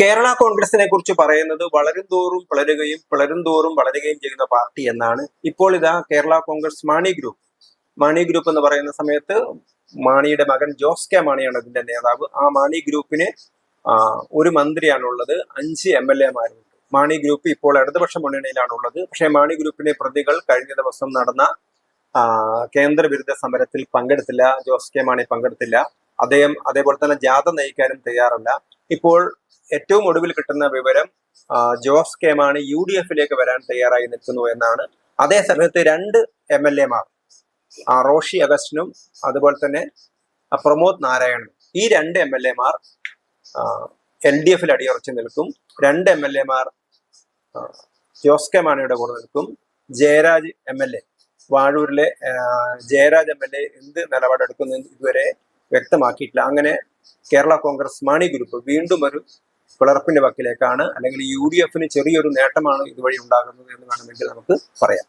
കേരള കോൺഗ്രസിനെ കുറിച്ച് പറയുന്നത് വളരും തോറും പിളരുകയും പിളരും തോറും വളരുകയും ചെയ്യുന്ന പാർട്ടി എന്നാണ്. ഇപ്പോൾ ഇതാ കേരള കോൺഗ്രസ് മാണി ഗ്രൂപ്പ് എന്ന് പറയുന്ന സമയത്ത് മാണിയുടെ മകൻ ജോസ് കെ മാണിയാണ് ഇതിന്റെ നേതാവ്. ആ മാണി ഗ്രൂപ്പിന് ഒരു മന്ത്രിയാണുള്ളത്, 5 MLA മാരുണ്ട്. മാണി ഗ്രൂപ്പ് ഇപ്പോൾ ഇടതുപക്ഷ മുന്നണിയിലാണുള്ളത്. പക്ഷേ മാണി ഗ്രൂപ്പിലെ പ്രതികൾ കഴിഞ്ഞ ദിവസം നടന്ന കേന്ദ്ര വിരുദ്ധ സമരത്തിൽ പങ്കെടുത്തില്ല. ജോസ് കെ മാണി പങ്കെടുത്തില്ല. അതേപോലെ തന്നെ ജാഥ നയിക്കാനും തയ്യാറല്ല. ഇപ്പോൾ ഏറ്റവും ഒടുവിൽ കിട്ടുന്ന വിവരം ജോസ് കെ മാണി UDF-ലേക്ക് വരാൻ തയ്യാറായി നിൽക്കുന്നു എന്നാണ്. അതേ സമയത്ത് 2 MLA മാർ, റോഷി അഗസ്റ്റിനും അതുപോലെ തന്നെ പ്രമോദ് നാരായണനും, ഈ 2 MLA മാർ LDF-ൽ അടിയുറച്ചു നിൽക്കും. 2 MLA മാർ ജോസ് കെ മാണിയുടെ കൂടെ നിൽക്കും. ജയരാജ് MLA, വാഴൂരിലെ ജയരാജ് MLA എന്ത് നിലപാടെടുക്കുന്നു ഇതുവരെ വ്യക്തമാക്കിയിട്ടില്ല. അങ്ങനെ കേരള കോൺഗ്രസ് മാണി ഗ്രൂപ്പ് വീണ്ടും ഒരു പിളർപ്പിന്റെ വക്കിലേക്കാണ്, അല്ലെങ്കിൽ UDF-ന് ചെറിയൊരു നേട്ടമാണ് ഇതുവഴി ഉണ്ടാകുന്നത് എന്ന് വേണമെങ്കിൽ നമുക്ക് പറയാം.